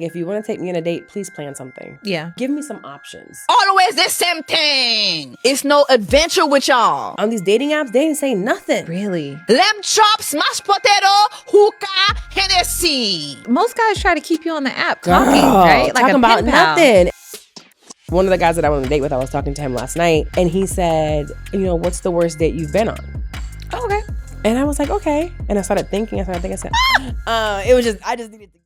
If you want to take me on a date, please plan something. Yeah. Give me some options. Always the same thing. It's no adventure with y'all. On these dating apps, they ain't say nothing. Really? Lamb chops, mashed potato, hookah, Hennessy. Most guys try to keep you on the app Girl, talking, right? Like talking about pen pal. nothing. One of the guys that I went on a date with, I was talking to him last night, and he said, what's the worst date you've been on? Oh, okay. And I was like, okay. And I started thinking, I said, it was just, I just needed to.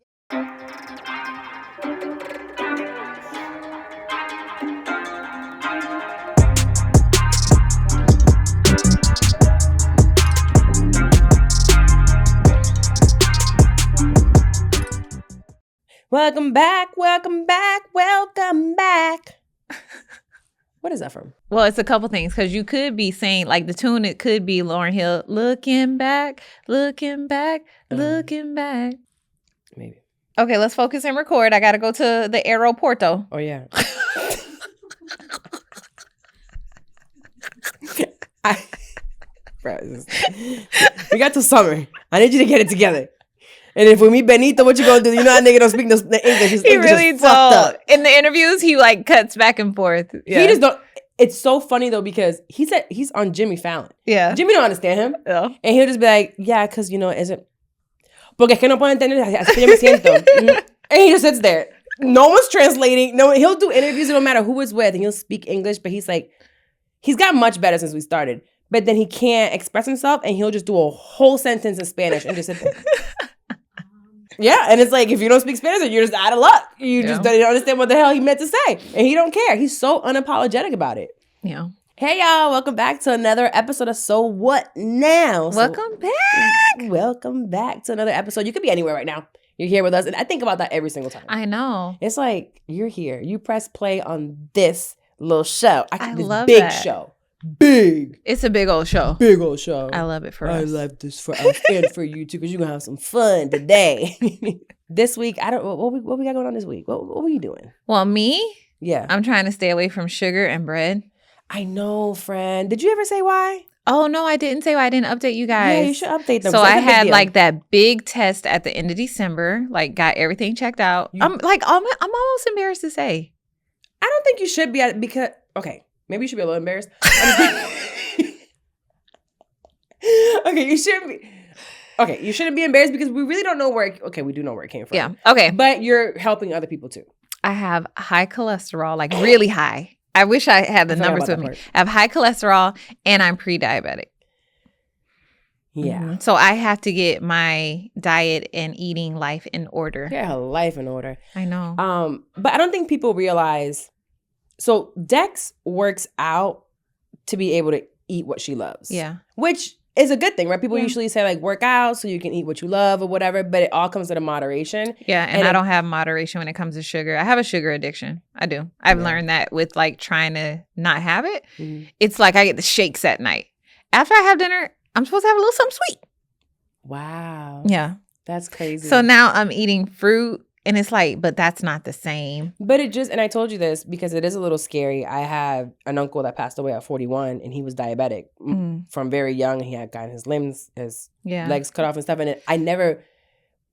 Welcome back. What is that from? Well, it's a couple things because you could be saying like the tune. It could be Lauryn Hill, looking back. Maybe. Okay, let's focus and record. I got to go to the aeroporto. Oh, yeah. We got to summer. I need you to get it together. And if we meet Benito, what you gonna do? You know that nigga don't speak the English. His He English really is fucked up. In the interviews, he like cuts back and forth. Yeah. He just don't. It's so funny though because he said he's on Jimmy Fallon. Yeah. Jimmy don't understand him. Yeah. And he'll just be like, yeah, because isn't. Porque es que no puedo entender. Así que yo me siento. And he just sits there. No one's translating. No, he'll do interviews no matter who it's with, and he'll speak English. But he's like, he's got much better since we started. But then he can't express himself, and he'll just do a whole sentence in Spanish and just sit there. Yeah, and it's like, if you don't speak Spanish, you're just out of luck. You just don't understand what the hell he meant to say. And he don't care. He's so unapologetic about it. Yeah. Hey, y'all. Welcome back to another episode of So What Now? Welcome back. Welcome back to another episode. You could be anywhere right now. You're here with us. And I think about that every single time. I know. It's like, you're here. You press play on this little show. I this love big that. show. Big. It's a big old show. Big old show. I love it for I us. love this for us and for you too, because you're gonna have some fun today. This week, what we got going on this week? What were you doing? Well, me? Yeah. I'm trying to stay away from sugar and bread. I know, friend. Did you ever say why? Oh, no, I didn't say why. I didn't update you guys. Yeah, you should update them. So I had deal. like that big test at the end of December, like got everything checked out. I'm almost embarrassed to say. I don't think you should be because, okay, maybe you should be a little embarrassed. Okay, you shouldn't be. Okay, you shouldn't be embarrassed because we really don't know where. We do know where it came from. Yeah. Okay. But you're helping other people too. I have high cholesterol, like really high. I wish I had the numbers with me. Part. I have high cholesterol and I'm pre-diabetic. Yeah. Mm-hmm. So I have to get my diet and eating life in order. Get her life in order. I know. But I don't think people realize. So Dex works out to be able to eat what she loves. Yeah. Which is a good thing, right? People usually say like work out so you can eat what you love or whatever, but it all comes with a moderation. Yeah, and I don't have moderation when it comes to sugar. I have a sugar addiction. I do. I've learned that with like trying to not have it. Mm-hmm. It's like I get the shakes at night. After I have dinner, I'm supposed to have a little something sweet. Wow. Yeah. That's crazy. So now I'm eating fruit. And it's like, but that's not the same. But and I told you this because it is a little scary. I have an uncle that passed away at 41 and he was diabetic from very young. He had gotten his limbs, his legs cut off and stuff. And I never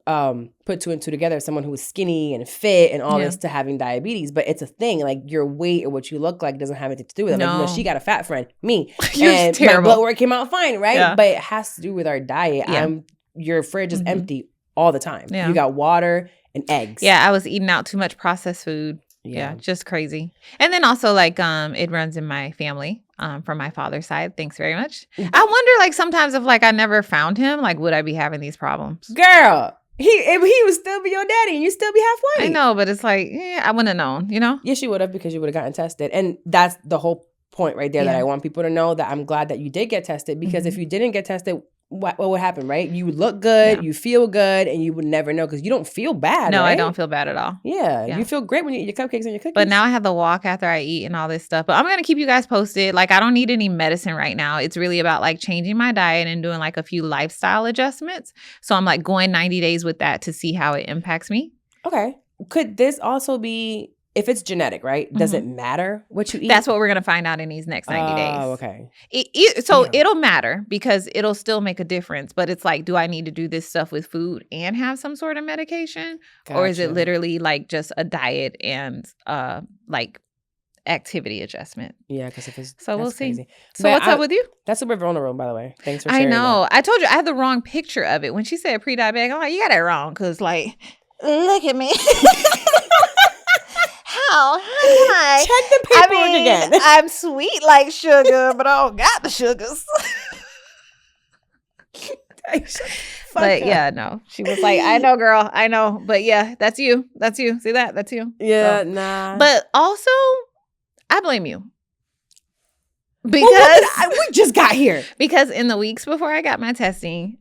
put two and two together. Someone who was skinny and fit and all this to having diabetes. But it's a thing. Like your weight or what you look like doesn't have anything to do with it. No. Like, she got a fat friend, me. You're terrible. My blood work came out fine, right? Yeah. But it has to do with our diet. Yeah. Your fridge is empty all the time. Yeah. You got water and eggs. Yeah, I was eating out too much processed food. Yeah, just crazy. And then also like it runs in my family from my father's side. Thanks very much. I wonder like sometimes if like I never found him, like would I be having these problems? Girl, he would still be your daddy and you still be half white. I know, but it's like, I wouldn't have known, you know? Yes, you would have because you would have gotten tested. And that's the whole point right there that I want people to know, that I'm glad that you did get tested because if you didn't get tested, what would happen, right? You would look good, you feel good, and you would never know because you don't feel bad, No, right? I don't feel bad at all. Yeah, you feel great when you eat your cupcakes and your cookies. But now I have to walk after I eat and all this stuff. But I'm going to keep you guys posted. Like, I don't need any medicine right now. It's really about, like, changing my diet and doing, like, a few lifestyle adjustments. So I'm, like, going 90 days with that to see how it impacts me. Okay. Could this also be if it's genetic, right? Does it matter what you eat? That's what we're going to find out in these next 90 days. Oh, okay. It'll matter because it'll still make a difference. But it's like, do I need to do this stuff with food and have some sort of medication? Or is it literally like just a diet and like activity adjustment? Yeah, because if it's we'll see. Crazy. So what's up with you? That's super vulnerable, by the way. Thanks for sharing. I know. That. I told you I had the wrong picture of it when she said pre-diabetic. I'm like, you got it wrong because like, look at me. How can I check the paperwork again? I'm sweet like sugar, but I don't got the sugars. But yeah, no. She was like, I know, girl. I know. But yeah, that's you. That's you. See that? That's you. Yeah, so. nah. But also, I blame you. Because we just got here. Because in the weeks before I got my testing,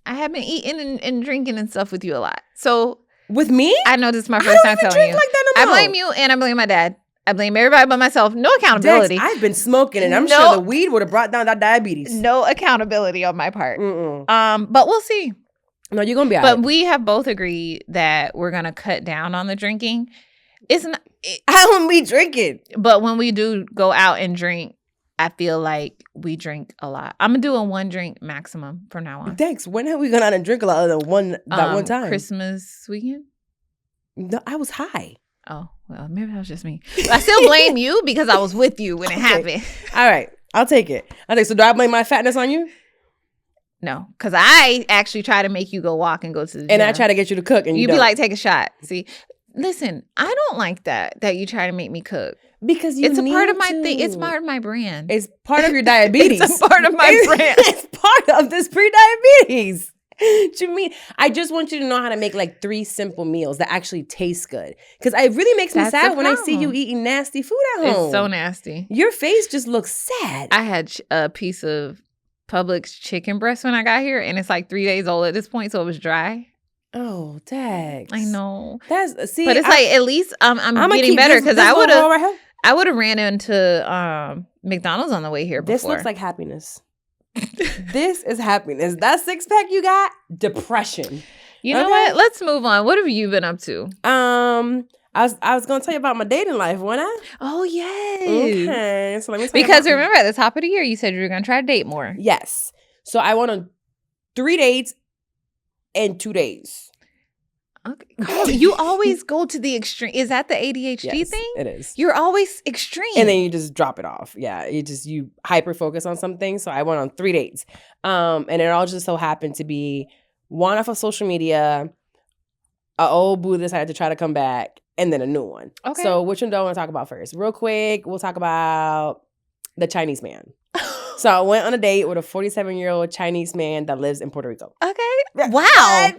I have been eating and drinking and stuff with you a lot. So with me? I know this is my first time telling you. Like that no I blame you and I blame my dad. I blame everybody but myself. No accountability. Dex, I've been smoking and I'm sure the weed would have brought down that diabetes. No accountability on my part. But we'll see. No, you're going to be all right. But right. we have both agreed that we're going to cut down on the drinking. It's not. I don't be drinking. But when we do go out and drink, I feel like we drink a lot. I'm going to do a 1 drink maximum from now on. Dex, when have we gone out and drink a lot other than one time? Christmas weekend? No, I was high. Oh, well, maybe that was just me. But I still blame you because I was with you when it happened. All right. I'll take it. So do I blame my fatness on you? No, because I actually try to make you go walk and go to the gym. And I try to get you to cook and you be like, take a shot. See, listen, I don't like that you try to make me cook. Because it's a part of my thing. It's part of my brand. It's part of your diabetes. It's a part of my brand. It's part of this pre-diabetes. What you mean? I just want you to know how to make like 3 simple meals that actually taste good. Because it really makes me sad when I see you eating nasty food at home. It's so nasty. Your face just looks sad. I had a piece of Publix chicken breast when I got here, and it's like 3 days old at this point, so it was dry. Oh, Dex. I know. But it's like at least I'm getting better because I would have ran into McDonald's on the way here before. This looks like happiness. This is happiness. That 6-pack you got, depression. You know what? Let's move on. What have you been up to? I was gonna tell you about my dating life, wasn't I? Oh yes. Okay. So let me because remember at the top of the year you said you were gonna try to date more. Yes. So I went on 3 dates in 2 days. Okay. Carl, you always go to the extreme. Is that the ADHD thing? It is. You're always extreme. And then you just drop it off. Yeah. You hyper focus on something. So I went on 3 dates. And it all just so happened to be one off of social media, an old boo decided to try to come back, and then a new one. Okay. So which one do I want to talk about first? Real quick, we'll talk about the Chinese man. So I went on a date with a 47-year-old Chinese man that lives in Puerto Rico. Okay. Wow.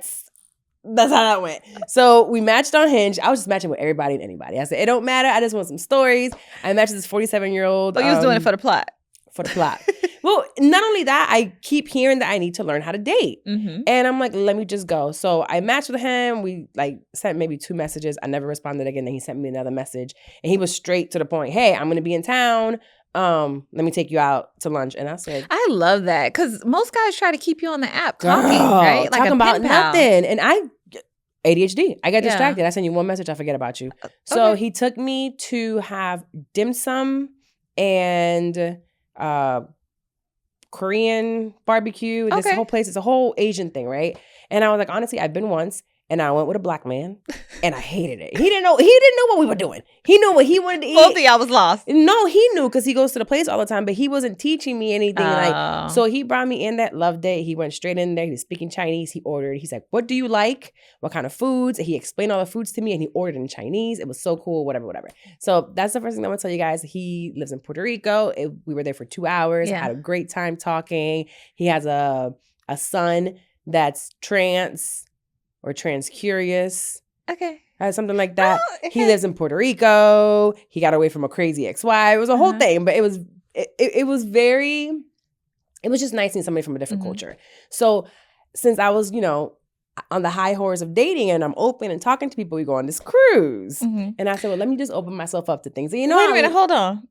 That's how that went. So we matched on Hinge. I was just matching with everybody and anybody. I said, it don't matter. I just want some stories. I matched with this 47-year-old. But you was doing it for the plot. For the plot. Well, not only that, I keep hearing that I need to learn how to date. Mm-hmm. And I'm like, let me just go. So I matched with him. We sent maybe 2 messages. I never responded again. Then he sent me another message. And he was straight to the point. Hey, I'm going to be in town. Let me take you out to lunch. And I said, I love that. Because most guys try to keep you on the app talking, right? Like talking about nothing. And ADHD. I got distracted. I send you one message, I forget about you. So he took me to have dim sum and Korean barbecue. This whole place, it's a whole Asian thing, right? And I was like, honestly, I've been once. And I went with a black man, and I hated it. He didn't know what we were doing. He knew what he wanted to eat. Both of y'all was lost. No, he knew because he goes to the place all the time, but he wasn't teaching me anything. So he brought me in that love date. He went straight in there. He was speaking Chinese. He ordered. He's like, "What do you like? What kind of foods?" And he explained all the foods to me, and he ordered in Chinese. It was so cool. Whatever. So that's the first thing I'm gonna tell you guys. He lives in Puerto Rico. We were there for 2 hours. Yeah. Had a great time talking. He has a son that's trans. Or trans curious. Okay. Something like that. Oh, okay. He lives in Puerto Rico. He got away from a crazy ex-wife. It was a whole thing, but it was just nice seeing somebody from a different culture. So since I was, on the high horse of dating and I'm open and talking to people, we go on this cruise. Mm-hmm. And I said, well, let me just open myself up to things. And wait a minute, hold on.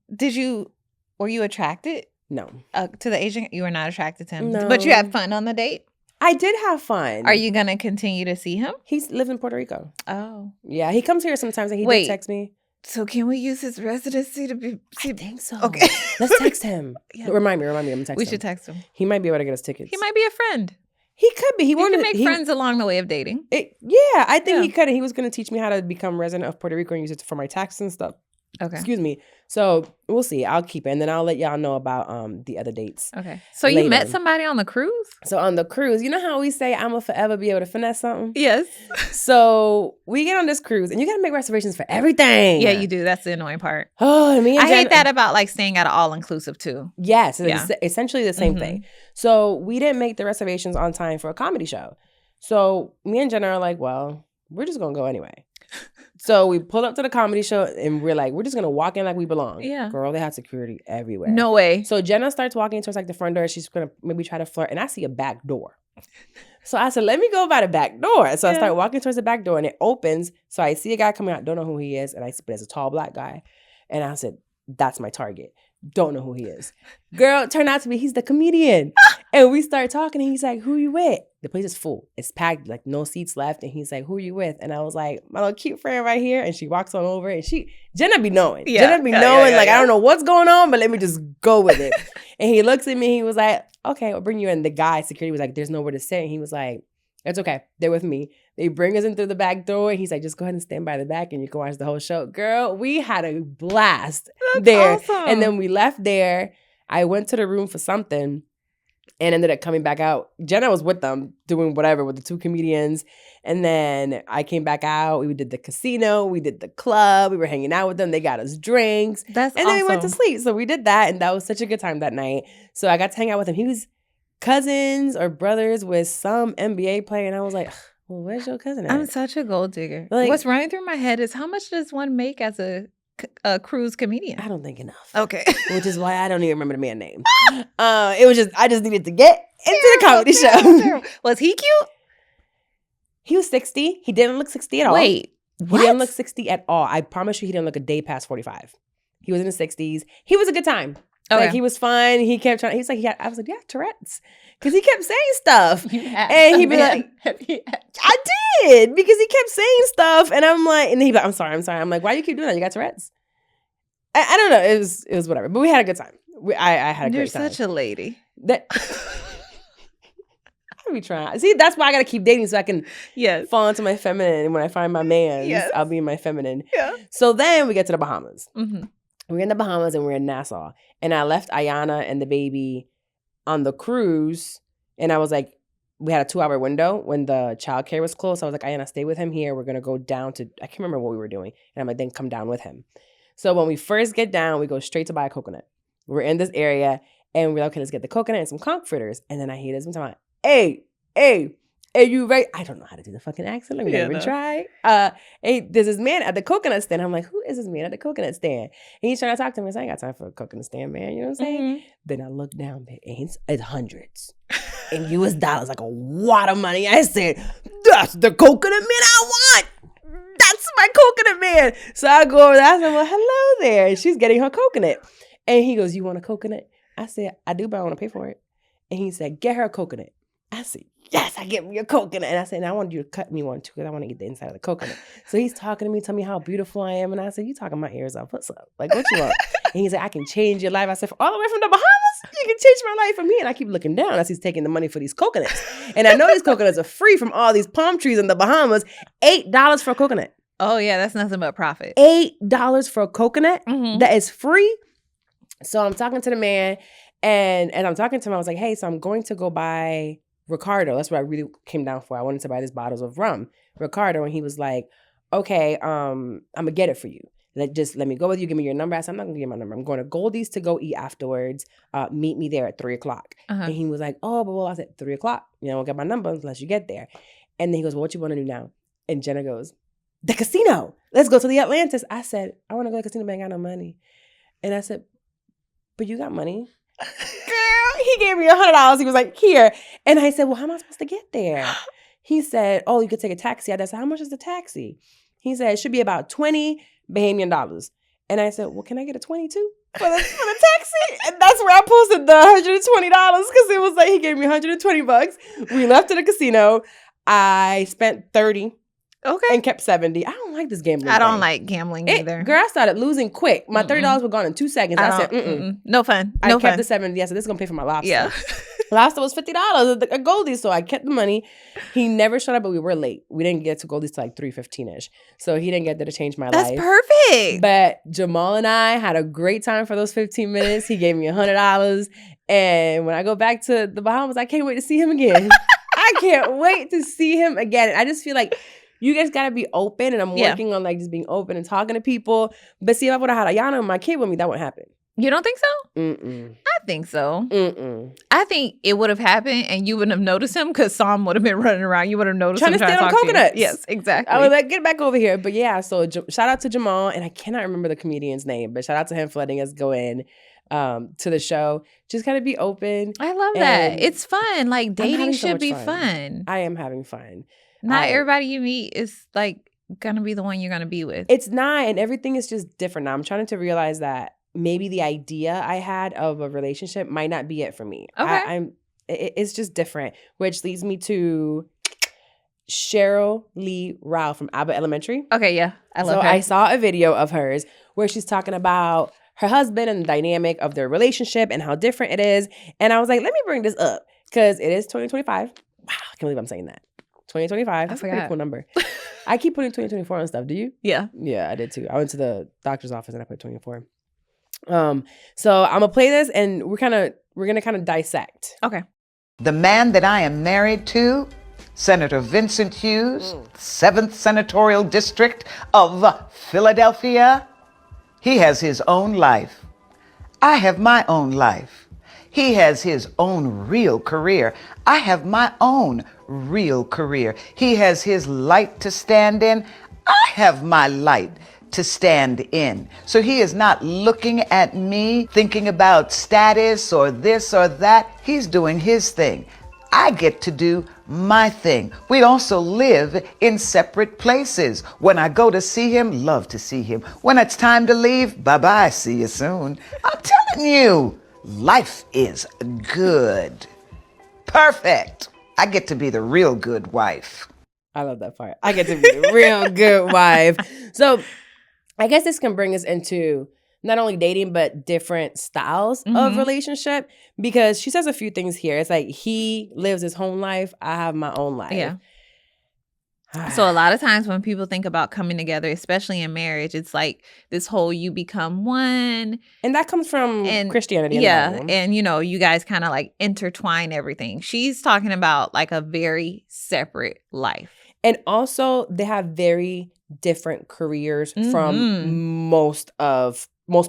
Were you attracted? No. To the Asian? You were not attracted to him? No. But you had fun on the date? I did have fun. Are you gonna continue to see him? He lives in Puerto Rico. Oh, Yeah, he comes here sometimes, and he did text me. So can we use his residency to be? I think so. Okay, let's text him. Yeah. Remind me. I'm gonna text him. We should text him. He might be able to get us tickets. He might be a friend. He could be. He can make friends along the way of dating. Yeah, I think he could. He was going to teach me how to become resident of Puerto Rico and use it for my taxes and stuff. Okay. Excuse me. So we'll see. I'll keep it, and then I'll let y'all know about the other dates. Okay. So you met somebody on the cruise? So on the cruise, you know how we say I'm gonna forever be able to finesse something? Yes. So we get on this cruise, and you gotta make reservations for everything. Yeah, you do. That's the annoying part. Oh, and I hate that about like staying at an all-inclusive too. Yes, it's essentially the same thing. So we didn't make the reservations on time for a comedy show. So me and Jenna are like, well, we're just gonna go anyway. So we pulled up to the comedy show and we're like, we're just going to walk in like we belong. Yeah. Girl, they had security everywhere. No way. So Jenna starts walking towards like the front door. She's going to maybe try to flirt. And I see a back door. So I said, let me go by the back door. So I start walking towards the back door and it opens. So I see a guy coming out. Don't know who he is. But it's a tall black guy. And I said, that's my target. Don't know who he is. Girl, turned out to be, he's the comedian. And we start talking and he's like, who you with? The place is full. It's packed, like no seats left. And he's like, who are you with? And I was like, my little cute friend right here. And she walks on over and Jenna be knowing. Jenna be knowing, I don't know what's going on, but let me just go with it. And he looks at me, he was like, okay, I'll bring you in. The guy, security was like, there's nowhere to sit. And he was like, it's okay. They're with me. They bring us in through the back door. And he's like, just go ahead and stand by the back and you can watch the whole show. Girl, we had a blast there. Awesome. And then we left there. I went to the room for something and ended up coming back out. Jenna was with them doing whatever with the two comedians. And then I came back out. We did the casino. We did the club. We were hanging out with them. They got us drinks. And then we went to sleep. So we did that. And that was such a good time that night. So I got to hang out with him. He was cousins or brothers with some NBA player. And I was like, well, where's your cousin at? I'm such a gold digger. Like, what's running through my head is how much does one make as a cruise comedian? I don't think enough. Okay. Which is why I don't even remember the man's name. It was just, I just needed to get into the comedy show. Was he cute? He was 60. He didn't look 60 at all. Wait, what? He didn't look 60 at all. I promise you he didn't look a day past 45. He was in his 60s. He was a good time. Okay. Like, he was fine. He kept trying. He's like, I was like, yeah, Tourette's. Because he kept saying stuff. And he'd be like, I did. Because he kept saying stuff. And I'm like, and he'd be like, I'm sorry. I'm like, why do you keep doing that? You got Tourette's? I don't know. It was whatever. But we had a good time. I had a great time. You're such a lady. I be trying. See, that's why I got to keep dating so I can fall into my feminine. And when I find my man, I'll be in my feminine. Yeah. So then we get to the Bahamas. Mm-hmm. We're in the Bahamas and we're in Nassau. And I left Ayana and the baby on the cruise. And I was like, we had a 2-hour window when the childcare was closed. So I was like, Ayana, stay with him here. We're going to go down to, I can't remember what we were doing. And I'm like, then come down with him. So when we first get down, we go straight to buy a coconut. We're in this area and we're like, okay, let's get the coconut and some conch fritters. And then I hear this one talking about, hey, you ready? I don't know how to do the fucking accent. Let me never try. Hey, there's this man at the coconut stand. I'm like, who is this man at the coconut stand? And he's trying to talk to me. I said, I ain't got time for a coconut stand, man. You know what I'm saying? Mm-hmm. Then I look down, and it's hundreds. In US dollars, like a wad of money. I said, that's the coconut man I want. That's my coconut man. So I go over there. I said, well, hello there. And she's getting her coconut. And he goes, you want a coconut? I said, I do, but I want to pay for it. And he said, get her a coconut. I said, yes, I get me a coconut. And I said, I want you to cut me one too because I want to get the inside of the coconut. So he's talking to me, tell me how beautiful I am. And I said, you talking my ears off. What's up? Like, what you want? And he's like, I can change your life. I said, all the way from the Bahamas? You can change my life from here. And I keep looking down as he's taking the money for these coconuts. And I know these coconuts are free from all these palm trees in the Bahamas. $8 for a coconut. Oh, yeah, that's nothing but profit. $8 for a coconut that is free. So I'm talking to the man. And as I'm talking to him, I was like, hey, so I'm going to go buy Ricardo. That's what I really came down for. I wanted to buy these bottles of rum, Ricardo. And he was like, okay, I'm going to get it for you. Let me go with you. Give me your number. I said, I'm not going to give you my number. I'm going to Goldie's to go eat afterwards. Meet me there at 3:00. And he was like, oh, but well, I said 3:00. You know, I'll get my number unless you get there. And then he goes, well, what you want to do now? And Jenna goes, the casino. Let's go to the Atlantis. I said, I want to go to the casino, but I ain't got no money. And I said, but you got money. Girl, he gave me $100. He was like, here. And I said, well, how am I supposed to get there? He said, oh, you could take a taxi. I said, how much is the taxi? He said, it should be about $20 Bahamian. And I said, well, can I get a 22 for the taxi? And that's where I posted the $120 because it was like he gave me $120. We left to the casino. I spent $30 and kept $70. I don't like this gambling. I don't like gambling either. Girl, I started losing quick. My $30 were gone in 2 seconds. I said, no fun. I kept the 70. I said, this is going to pay for my lobster. Yeah. Lobster was $50 at Goldie's, so I kept the money. He never showed up, but we were late. We didn't get to Goldie's till like 3:15ish. So he didn't get there to change my life. That's perfect. But Jamal and I had a great time for those 15 minutes. He gave me $100. And when I go back to the Bahamas, I can't wait to see him again. I can't wait to see him again. I just feel like you guys got to be open. And I'm working on like just being open and talking to people. But see, if I would have had Ayana and my kid with me, that wouldn't happen. You don't think so? Mm-mm. I think so. Mm-mm. I think it would have happened and you wouldn't have noticed him because Sam would have been running around. You would have noticed trying him to stand on coconuts. Yes, exactly. I was like, get back over here. But yeah, so shout out to Jamal. And I cannot remember the comedian's name, but shout out to him for letting us go in to the show. Just kind of be open. I love that. It's fun. Like dating should be fun. I am having fun. Not everybody you meet is like gonna be the one you're gonna be with. It's not, and everything is just different now. I'm trying to realize that maybe the idea I had of a relationship might not be it for me. Okay. It's just different, which leads me to Sheryl Lee Ralph from Abbott Elementary. Okay, yeah. I love her. I saw a video of hers where she's talking about her husband and the dynamic of their relationship and how different it is. And I was like, let me bring this up because it is 2025. Wow, I can't believe I'm saying that. 2025. That's a pretty cool number. I keep putting 2024 on stuff. Do you? Yeah. Yeah, I did too. I went to the doctor's office and I put 24. So I'm gonna play this and we're gonna kind of dissect. Okay. The man that I am married to, Senator Vincent Hughes, 7th Senatorial District of Philadelphia, he has his own life. I have my own life. He has his own real career. I have my own real career. He has his light to stand in. I have my light to stand in. So he is not looking at me thinking about status or this or that. He's doing his thing. I get to do my thing. We also live in separate places. When I go to see him, love to see him. When it's time to leave, bye-bye, see you soon. I'm telling you, life is good. Perfect. I get to be the real good wife. I love that part. I get to be the real good wife. So I guess this can bring us into not only dating, but different styles of relationship, because she says a few things here. It's like he lives his own life. I have my own life. Yeah. So a lot of times when people think about coming together, especially in marriage, it's like this whole you become one. And that comes from Christianity. Yeah. And, you know, you guys kind of like intertwine everything. She's talking about like a very separate life. And also they have very different careers from most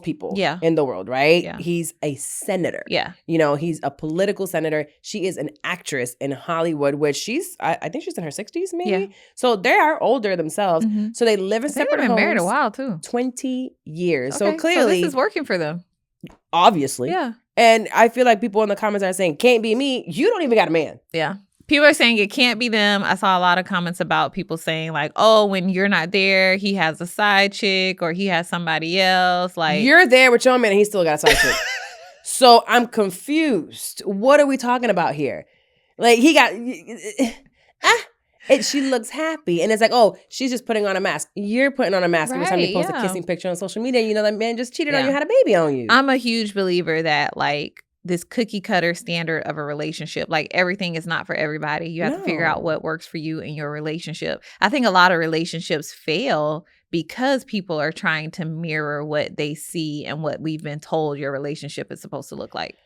people in the world, right? Yeah. He's a senator. Yeah. You know, he's a political senator. She is an actress in Hollywood, which I think she's in her 60s maybe. Yeah. So they are older themselves. So they live in separate homes. They've been married a while too. 20 years. Okay, so clearly. this is working for them. Obviously. Yeah. And I feel like people in the comments are saying, can't be me. You don't even got a man. Yeah. People are saying it can't be them. I saw a lot of comments about people saying like, oh, when you're not there, he has a side chick or he has somebody else. Like you're there with your man and he still got a side chick. So I'm confused. What are we talking about here? Like he got, she looks happy. And it's like, oh, she's just putting on a mask. You're putting on a mask every time you post a kissing picture on social media. You know, that man just cheated on you, had a baby on you. I'm a huge believer that like, this cookie cutter standard of a relationship. Like everything is not for everybody. You have to figure out what works for you in your relationship. I think a lot of relationships fail because people are trying to mirror what they see and what we've been told your relationship is supposed to look like.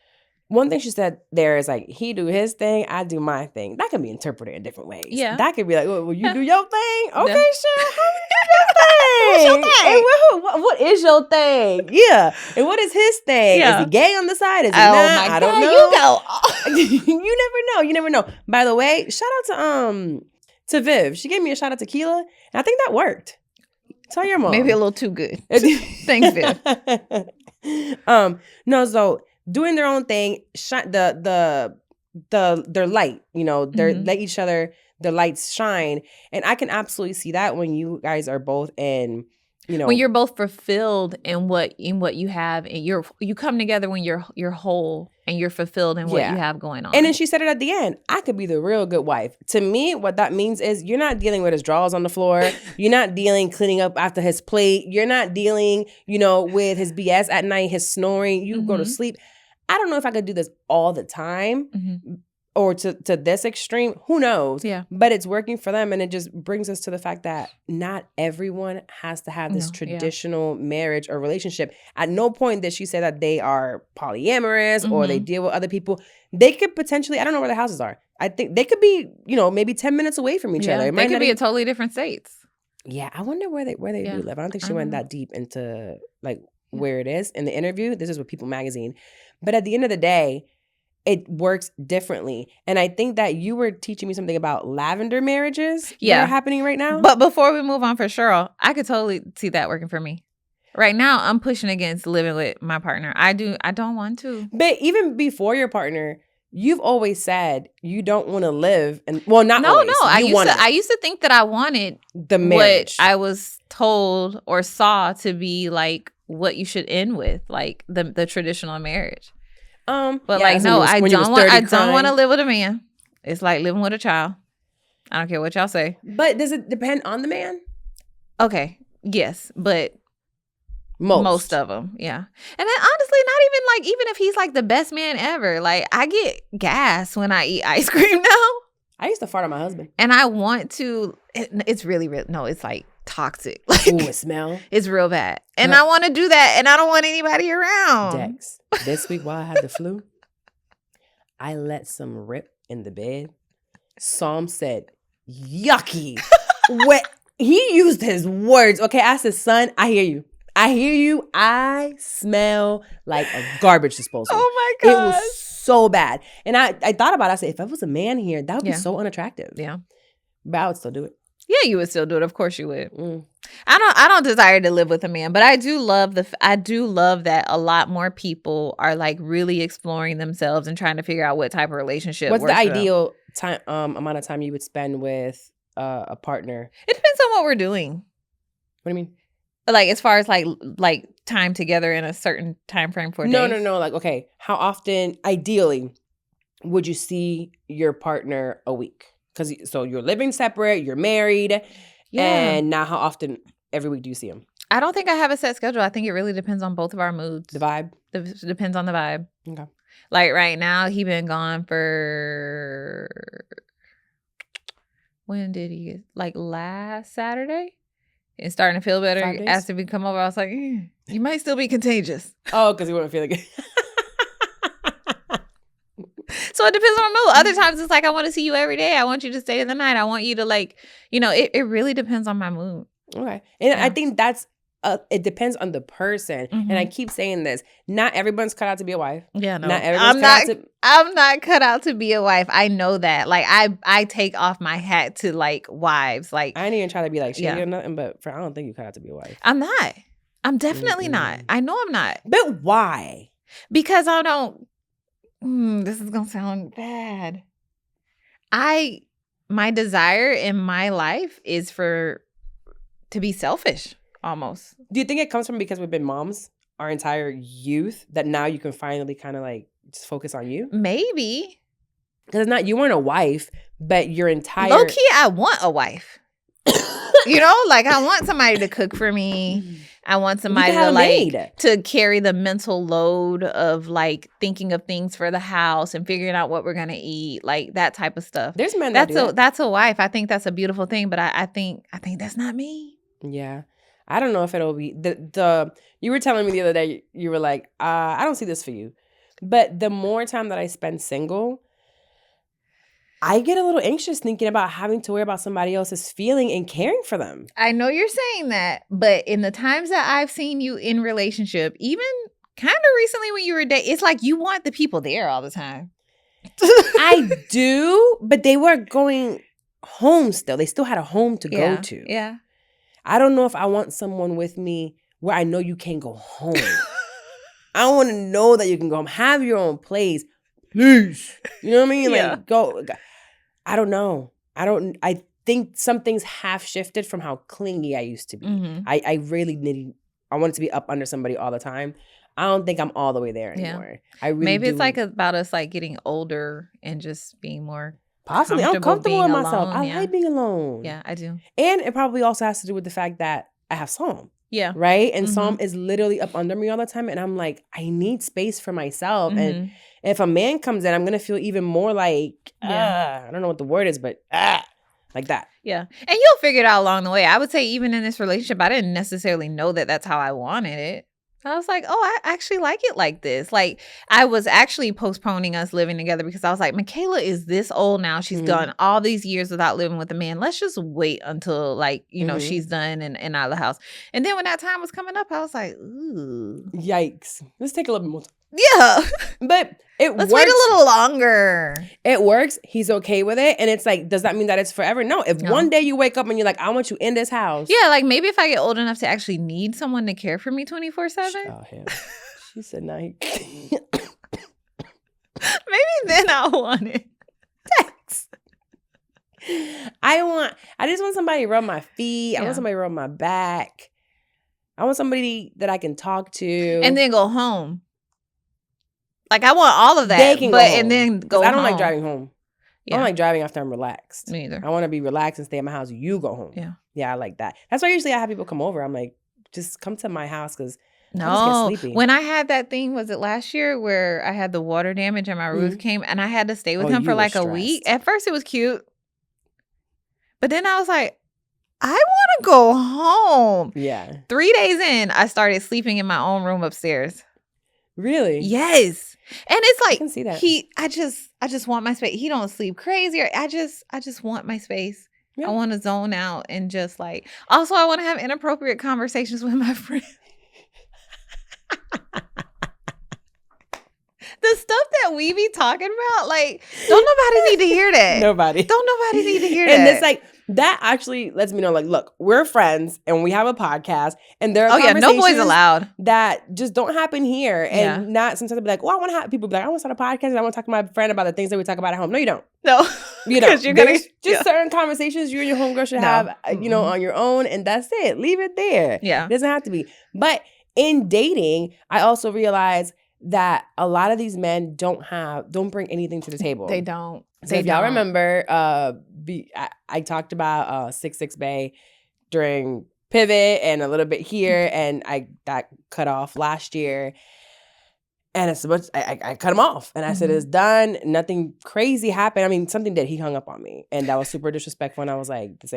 One thing she said there is like, he do his thing, I do my thing. That can be interpreted in different ways. Yeah. That could be like, well, you do your thing? Okay, Cheryl, how you do your thing? What's your thing? And what is your thing? Yeah. And what is his thing? Yeah. Is he gay on the side? Is he Oh not? my I don't God, know. you go. You never know. You never know. By the way, shout out to Viv. She gave me a shout out to Keela, and I think that worked. Tell your mom. Maybe a little too good. Thanks, Viv. No, so doing their own thing, their light, you know, let each other their lights shine, and I can absolutely see that when you guys are both in you know, when you're both fulfilled in what you have, and you come together when you're whole and you're fulfilled in what you have going on. And then she said it at the end, I could be the real good wife. To me, what that means is you're not dealing with his drawers on the floor. You're not cleaning up after his plate. You're not dealing, with his BS at night, his snoring. You go to sleep. I don't know if I could do this all the time or to this extreme. Who knows? Yeah. But it's working for them. And it just brings us to the fact that not everyone has to have this traditional marriage or relationship. At no point did she say that they are polyamorous or they deal with other people. They could potentially, I don't know where their houses are. I think they could be, maybe 10 minutes away from each other. They could be at totally different states. Yeah. I wonder where they do live. I don't think she went that deep into where it is in the interview. This is with People Magazine. But at the end of the day, it works differently. And I think that you were teaching me something about lavender marriages that are happening right now. But before we move on for Sheryl, I could totally see that working for me. Right now, I'm pushing against living with my partner. I don't want to. But even before your partner, you've always said you don't want to live and always. No. I used to think that I wanted the marriage. What I was told or saw to be like what you should end with, like the traditional marriage. But I don't want to live with a man. It's like living with a child. I don't care what y'all say. But does it depend on the man? Okay. Yes, but most of them, yeah. And then honestly, not even if he's like the best man ever. Like I get gas when I eat ice cream now. I used to fart on my husband, and I want to. It's really no. It's like toxic. Like, ooh, it smell. It's real bad, and I want to do that, and I don't want anybody around. Dex, this week while I had the flu, I let some rip in the bed. Psalm said, "Yucky." He used his words. Okay, I said, "Son, I hear you. I smell like a garbage disposal." Oh my God. It was so bad. And I thought about it. I said, if I was a man here, that would be so unattractive. Yeah. But I would still do it. Yeah, you would still do it. Of course you would. I don't desire to live with a man, but I do love that a lot more people are like really exploring themselves and trying to figure out what type of relationship. What's the ideal time amount of time you would spend with a partner? It depends on what we're doing. What do you mean? Like as far as like time together in a certain time frame for days? No. Like, okay, how often, ideally, would you see your partner a week? So you're living separate, you're married, and now how often every week do you see him? I don't think I have a set schedule. I think it really depends on both of our moods. The vibe? Depends on the vibe. Okay. Like right now, he been gone for, when did he get, like last Saturday? And starting to feel better. Asked if he come over. I was like, you might still be contagious. Oh, because he wasn't feeling good. So it depends on our mood. Other times it's like, I want to see you every day. I want you to stay the night. I want you to it really depends on my mood. Okay. And I think it depends on the person. And I keep saying this. Not everyone's cut out to be a wife. Yeah, no. Not everyone's I'm not cut out to be a wife. I know that. Like I take off my hat to like wives. Like I ain't even trying to be like shady or nothing, but I don't think you cut out to be a wife. I'm not. I'm definitely not. I know I'm not. But why? Because I don't. This is gonna sound bad. My desire in my life is to be selfish. Almost. Do you think it comes from because we've been moms our entire youth that now you can finally kind of like just focus on you? Maybe. Because you weren't a wife, but your entire... Low key, I want a wife. Like I want somebody to cook for me. I want somebody to carry the mental load of like thinking of things for the house and figuring out what we're going to eat, like that type of stuff. There's men that do that. That's a wife. I think that's a beautiful thing, but I think that's not me. Yeah. I don't know if it'll be you were telling me the other day, you were like, I don't see this for you. But the more time that I spend single, I get a little anxious thinking about having to worry about somebody else's feeling and caring for them. I know you're saying that, but in the times that I've seen you in relationship, even kind of recently when you were dating, it's like you want the people there all the time. I do, but they were going home still. They still had a home to go to. Yeah. I don't know if I want someone with me where I know you can't go home. I want to know that you can go home. Have your own place. Please. You know what I mean? Like, go. I don't know. I think some things have shifted from how clingy I used to be. Mhm. I really I wanted to be up under somebody all the time. I don't think I'm all the way there anymore. I really Maybe it's do. like about us like getting older and just being more Possibly. I'm comfortable being with myself. alone, I like being alone. Yeah, I do. And it probably also has to do with the fact that I have Psalm. Yeah. Right? And Psalm is literally up under me all the time. And I'm like, I need space for myself. And if a man comes in, I'm going to feel even more like, I don't know what the word is, but like that. Yeah. And you'll figure it out along the way. I would say even in this relationship, I didn't necessarily know that that's how I wanted it. I was like, oh, I actually like it like this. Like, I was actually postponing us living together because I was like, Michaela is this old now. She's done all these years without living with a man. Let's just wait until, like, you know, she's done and out of the house. And then when that time was coming up, I was like, ooh. Yikes. Let's take a little bit more time. Yeah. But Let's wait a little longer. It works. He's okay with it. And it's like, does that mean that it's forever? No. If one day you wake up and you're like, I want you in this house. Yeah, like maybe if I get old enough to actually need someone to care for me 24/7. Oh, hell. She said, no. Maybe then I'll want it. Thanks. I just want somebody to rub my feet. I want somebody to rub my back. I want somebody that I can talk to. And then go home. Like, I want all of that. They can go home. And then go home. I don't like driving home. Yeah. I don't like driving after I'm relaxed. Me either. I want to be relaxed and stay at my house. You go home. Yeah. Yeah, I like that. That's why usually I have people come over. I'm like, just come to my house because I No, just get sleepy. when I had that thing, was it last year where I had the water damage and my roof came and I had to stay with him for like a week? At first it was cute. But then I was like, I want to go home. Yeah. 3 days in, I started sleeping in my own room upstairs. Really? Yes. And it's like, I can see that. I just want my space. He don't sleep crazy. I just want my space. Yeah. I want to zone out and just like, also I want to have inappropriate conversations with my friends. The stuff that we be talking about, like, don't nobody need to hear that. Nobody. Don't nobody need to hear that. And it's like, that actually lets me know, like, look, we're friends and we have a podcast and there are no boys allowed. that just don't happen here. And not sometimes I'll be like, well, I want to have people be like, I want to start a podcast and I want to talk to my friend about the things that we talk about at home. No, you don't. No. You know, you're there's just certain conversations you and your homegirl should have, you know, Mm-hmm. on your own. And that's it. Leave it there. Yeah. It doesn't have to be. But in dating, I also realize that a lot of these men don't bring anything to the table. They don't. So if y'all remember, I talked about 6'6" Bay during Pivot and a little bit here, and I got cut off last year. And it's I cut him off, and I said it's done. Nothing crazy happened. I mean, something did. He hung up on me, and that was super disrespectful. And I was like, That's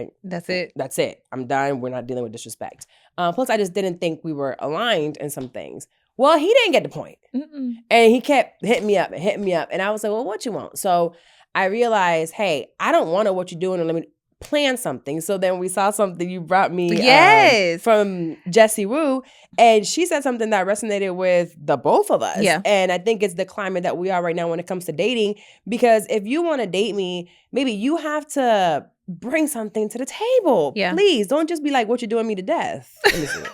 it. That's it. I'm done. We're not dealing with disrespect. Plus, I just didn't think we were aligned in some things. Well, he didn't get the point. And he kept hitting me up. And I was like, well, what you want? So I realized, hey, I don't want to what you're doing. Let me plan something. So then we saw something you brought me from Jessie Woo. And she said something that resonated with the both of us. Yeah. And I think it's the climate that we are right now when it comes to dating. Because if you want to date me, maybe you have to bring something to the table. Yeah. Please don't just be like, what you're doing me to death.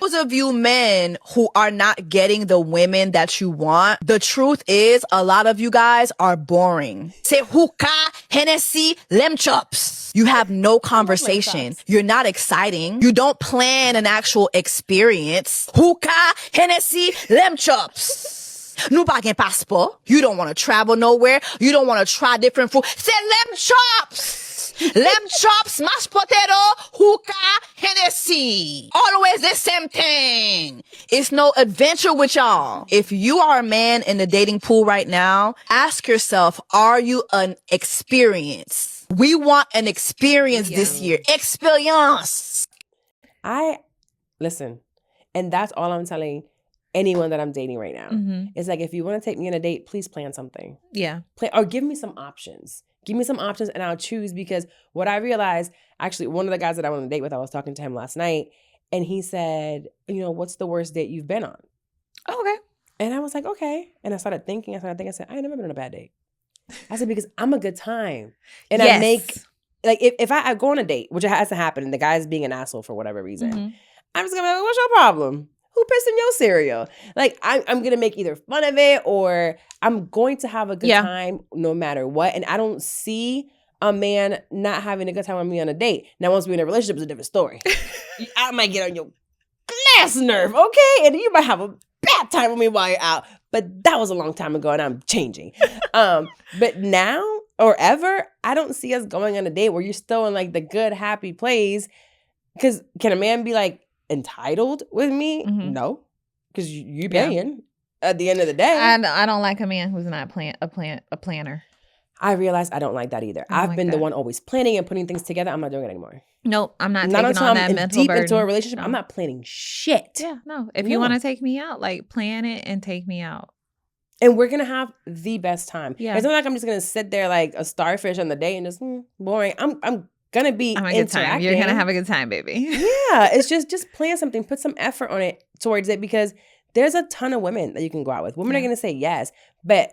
Those of you men who are not getting the women that you want, the truth is a lot of you guys are boring. Say hookah, Hennessy, lamb chops. You have no conversation. You're not exciting. You don't plan an actual experience. Hookah, Hennessy, lamb chops. Nou pa gen passport. You don't want to travel nowhere. You don't want to try different food. Say lamb chops. Lamb chops, mashed potato, hookah, Hennessy. Always the same thing. It's no adventure with y'all. If you are a man in the dating pool right now, ask yourself, are you an experience? We want an experience this year. Experience. Listen, and that's all I'm telling anyone that I'm dating right now. It's like, if you want to take me on a date, please plan something. Yeah. Or give me some options. Give me some options and I'll choose, because what I realized, actually, one of the guys that I went on a date with, I was talking to him last night, and he said, you know, what's the worst date you've been on? Oh, okay. And I was like, okay. And I started thinking, I said, I ain't never been on a bad date. I said, because I'm a good time. And I make, like, if I go on a date, which hasn't happened, and the guy's being an asshole for whatever reason, I'm just gonna be like, what's your problem? Who pissed in your cereal? Like, I'm going to make either fun of it or I'm going to have a good time no matter what. And I don't see a man not having a good time with me on a date. Now, once we're in a relationship, it's a different story. I might get on your glass nerve, okay? And you might have a bad time with me while you're out. But that was a long time ago, and I'm changing. But now or ever, I don't see us going on a date where you're still in like the good, happy place. Because can a man be like entitled with me? Mhm. No, because you're paying at the end of the day. I don't like a man who's not a planner. I realize I don't like that either. I don't I've like been the that. one always planning and putting things together. I'm not doing it anymore. Nope, I'm not Not taking until on I'm that mental deep burden. into a relationship. No. I'm not planning shit. Yeah, no. If you No. want to take me out, like plan it and take me out. And we're gonna have the best time. Yeah. It's not like I'm just gonna sit there like a starfish on the date and just boring. I'm gonna be I'm a good time. interacting. You're gonna have a good time, baby. Yeah, it's just plan something, put some effort on it towards it, because there's a ton of women that you can go out with. Women are gonna say yes, but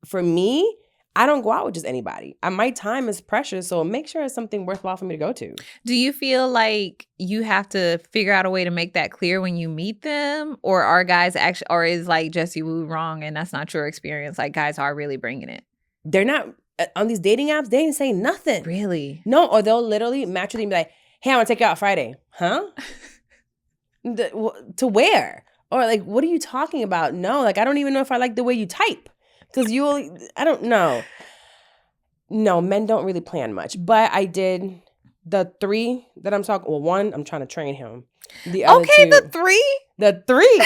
for me, I don't go out with just anybody. My time is precious, so make sure it's something worthwhile for me to go to. Do you feel like you have to figure out a way to make that clear when you meet them, or are guys actually, or is like Jessie Woo wrong and that's not your experience? Like guys are really bringing it. They're not on these dating apps. They didn't say nothing. Really? No, or they'll literally match with you and be like, "Hey, I want to take you out Friday." Huh? To where? Or like, what are you talking about? No, like I don't even know if I like the way you type. Because I don't know. No, men don't really plan much. But I did the 3 that I'm talking. Well, 1, I'm trying to train him. The other Okay, 2, the 3? The 3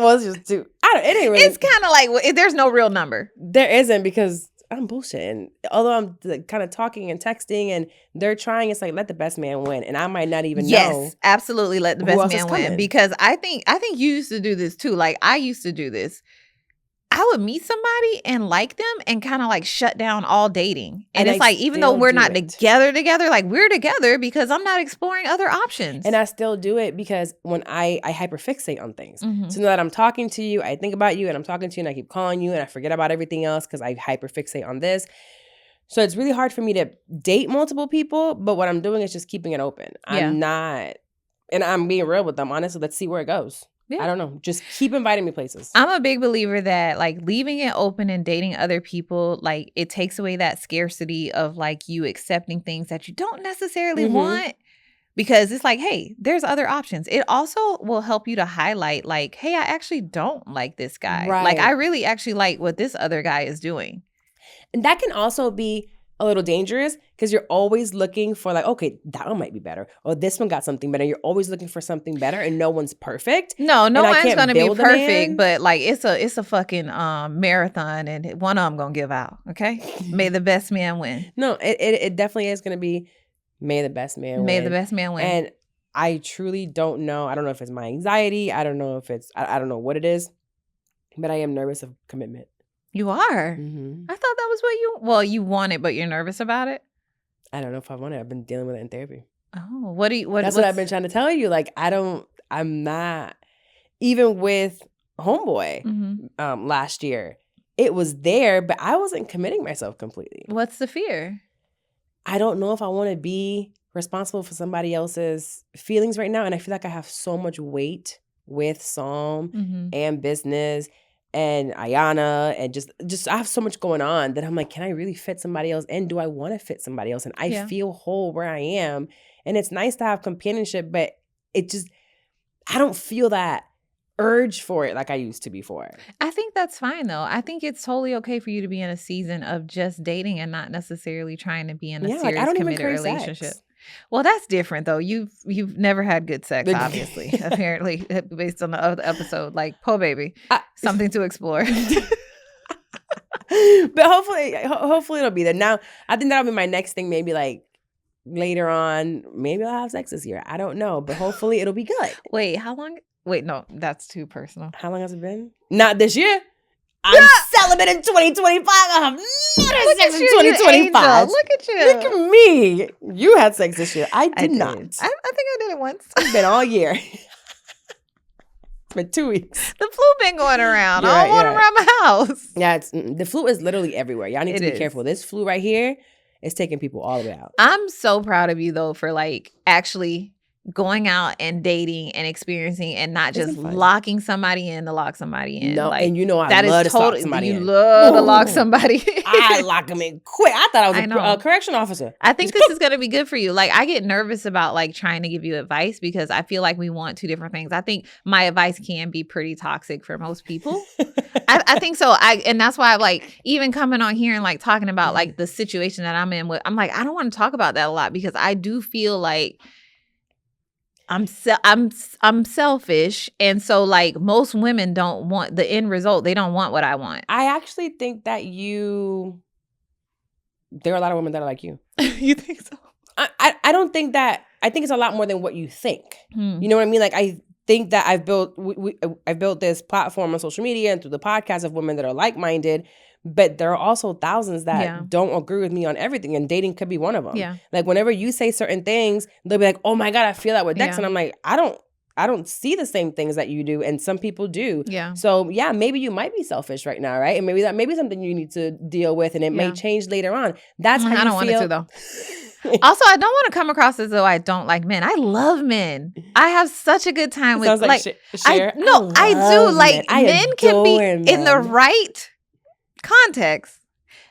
was just 2. It ain't really. It's kind of like, there's no real number. There isn't, because I'm bullshitting. Although I'm kind of talking and texting and they're trying, it's like, let the best man win. And I might not even know. Yes, absolutely. Let the who best else is man win. coming. Because I think you used to do this too. Like I used to do this. I would meet somebody and like them and kind of like shut down all dating. And it's I like, even though still we're do not it. together, like we're together because I'm not exploring other options. And I still do it because when I hyperfixate on things. Mhm. So now that I'm talking to you, I think about you and I'm talking to you and I keep calling you and I forget about everything else because I hyperfixate on this. So it's really hard for me to date multiple people, but what I'm doing is just keeping it open. Yeah. I'm not, and I'm being real with them. Honestly, let's see where it goes. Yeah. I don't know. Just keep inviting me places. I'm a big believer that like leaving it open and dating other people, like it takes away that scarcity of like you accepting things that you don't necessarily Mhm. want, because it's like, hey, there's other options. It also will help you to highlight like, hey, I actually don't like this guy. Right. Like I really actually like what this other guy is doing. And that can also be a little dangerous because you're always looking for like, okay, that one might be better. Or this one got something better. You're always looking for something better and no one's perfect. No And I one's can't gonna be build a perfect, man. but like it's a fucking marathon and one of them gonna give out. Okay. May the best man win. No, it definitely is going to be may the best man win. May the best man win. And I truly don't know. I don't know if it's my anxiety. I don't know if it's, I don't know what it is, but I am nervous of commitment. You are. Mm-hmm. I thought that was what you want it, but you're nervous about it. I don't know if I want it. I've been dealing with it in therapy. Oh, That's what I've been trying to tell you. Like, I'm not, even with Homeboy Mhm. Last year, it was there, but I wasn't committing myself completely. What's the fear? I don't know if I want to be responsible for somebody else's feelings right now. And I feel like I have so much weight with Psalm Mhm. and business and Ayana and just I have so much going on that I'm like, can I really fit somebody else in? Do I want to fit somebody else? And I Yeah. feel whole where I am. And it's nice to have companionship, but I don't feel that urge for it like I used to before. I think that's fine though. I think it's totally okay for you to be in a season of just dating and not necessarily trying to be in a Yeah, serious like I don't even committed crave relationship. sex. Well, that's different though. You've never had good sex, obviously. Apparently, based on the other episode, like po baby, something to explore. But hopefully it'll be there. Now, I think that'll be my next thing. Maybe like later on, maybe I'll have sex this year. I don't know, but hopefully it'll be good. Wait, how long? Wait, no, that's too personal. How long has it been? Not this year. I'm celibate in 2025. I have not had sex in 2025. Look at you. Look at me. You had sex this year. I did not. I think I did it once. It's been all year. It's been 2 weeks. The flu been going around. You're I don't right, want you're around my house. Yeah, the flu is literally everywhere. Y'all need It to be is. careful. This flu right here is taking people all the way out. I'm so proud of you though for like actually going out and dating and experiencing and not just Isn't fun. locking somebody in to lock somebody in. No, like, and you know I that love is to lock somebody you in. love to lock Ooh. somebody in. I lock them in quick. I thought I was I know. a correction officer. I think this is going to be good for you. Like, I get nervous about like trying to give you advice because I feel like we want two different things. I think my advice can be pretty toxic for most people. I think so. And that's why, like, even coming on here and like talking about like the situation that I'm in, I'm like, I don't want to talk about that a lot because I do feel like I'm selfish, and so like most women don't want the end result. They don't want what I want. I actually think that there are a lot of women that are like you. You think so? I don't think that. I think it's a lot more than what you think. You know what I mean? Like, I think that I've built this platform on social media and through the podcast of women that are like-minded, but there are also thousands that don't agree with me on everything, and dating could be one of them. Yeah. Like, whenever you say certain things, they'll be like, "Oh my God, I feel that with Dex," and I'm like, I don't see the same things that you do, and some people do. Yeah. So yeah, maybe you might be selfish right now, right? And maybe that may be something you need to deal with, and it may change later on. That's how you feel. I don't want it to though. Also, I don't want to come across as though I don't like men. I love men. I have such a good time with like I do. Like, men can be in the right context.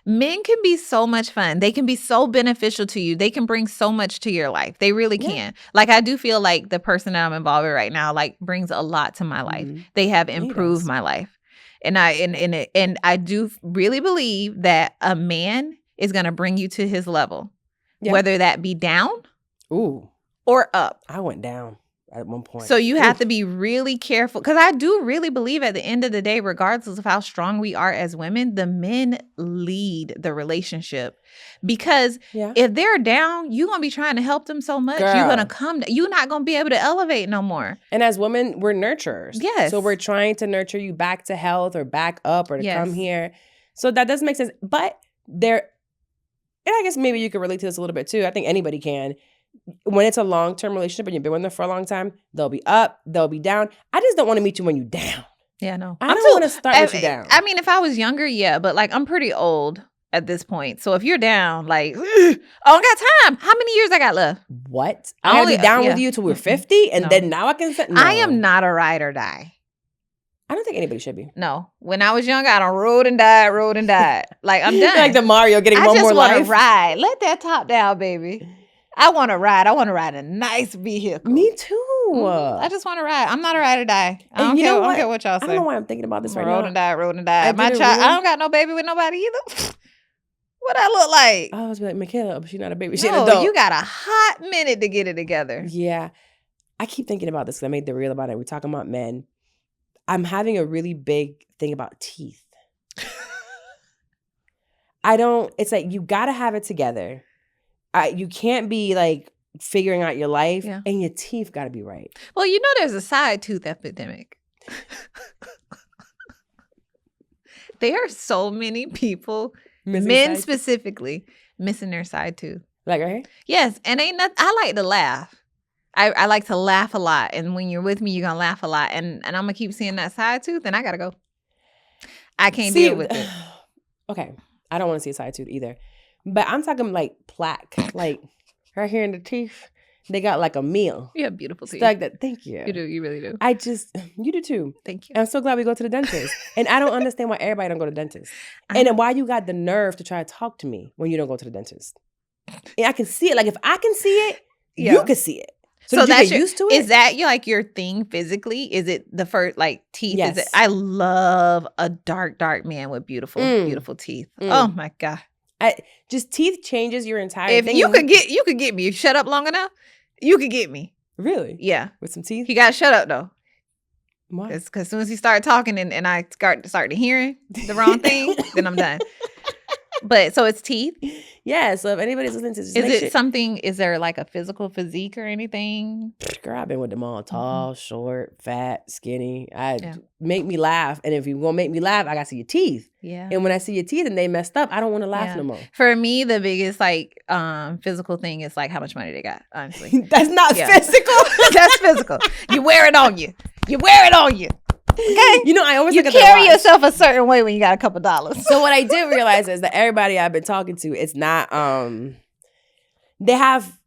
Men can be so much fun. They can be so beneficial to you. They can bring so much to your life. They really can. Like, I do feel like the person that I'm involved with right now, like, brings a lot to my life. They have improved my life. And I do really believe that a man is going to bring you to his level. Yeah. Whether that be down or up. I went down at one point. So you have to be really careful. Because I do really believe at the end of the day, regardless of how strong we are as women, the men lead the relationship. Because if they're down, you're going to be trying to help them so much. Girl. You're going to you're not going to be able to elevate no more. And as women, we're nurturers. Yes. So we're trying to nurture you back to health or back up or to come here. So that doesn't make sense. But and I guess maybe you could relate to this a little bit too. I think anybody can. When it's a long-term relationship and you've been with them for a long time, they'll be up, they'll be down. I just don't want to meet you when you're down. Yeah, no. I don't want to start with you down. I mean, if I was younger, yeah, but like I'm pretty old at this point. So if you're down, like, I don't got time. How many years I got left? What? I'll be down with you till we're 50 and then now I can say, I am not a ride or die. I don't think anybody should be. No. When I was younger, I done rode and died. Like, I'm done. Like the Mario getting one more life. I just want to ride. Let that top down, baby. I want to ride. I want to ride a nice vehicle. Me too. I just want to ride. I'm not a ride or die. I don't care what y'all say. I don't know why I'm thinking about this right now. Rode and died. My child, I don't got no baby with nobody either. What I look like? I was like, Michaela, but she's not a baby. She's an adult. You got a hot minute to get it together. Yeah. I keep thinking about this because I made the reel about it. We're talking about men. I'm having a really big thing about teeth. It's like, you got to have it together. You can't be like figuring out your life and your teeth got to be right. Well, you know, there's a side tooth epidemic. There are so many people, men specifically, missing their side tooth. Like right here? Yes. And I like to laugh. I like to laugh a lot. And when you're with me, you're going to laugh a lot. And I'm going to keep seeing that side tooth and I got to go. I can't deal with it. Okay. I don't want to see a side tooth either. But I'm talking like plaque. Like right here in the teeth, they got like a meal. You have beautiful teeth. Like that. Thank you. You do. You really do. You do too. Thank you. And I'm so glad we go to the dentist. And I don't understand why everybody don't go to the dentist. And then why you got the nerve to try to talk to me when you don't go to the dentist. And I can see it. Like if I can see it, you can see it. So that's used to it? Is that your thing physically? Is it the first like teeth? Yes. I love a dark man with beautiful teeth. Oh my God. Just teeth changes your entire thing. If you could get me. Shut up long enough, you could get me. Really? Yeah. With some teeth? He got to shut up though. Why? Because as soon as he started talking and I start hearing the wrong thing, then I'm done. But so it's teeth? Yeah. So if anybody's listening to this, is there like a physical physique or anything? Girl, I've been with them all. Tall, short, fat, skinny. Make me laugh. And if you're going to make me laugh, I got to see your teeth. Yeah. And when I see your teeth and they messed up, I don't want to laugh no more. For me, the biggest like physical thing is like how much money they got, honestly. That's not physical. That's physical. You wear it on you. You wear it on you. Okay. You know, I always look at carry yourself a certain way when you got a couple dollars. So what I did realize is that everybody I've been talking to, it's not they have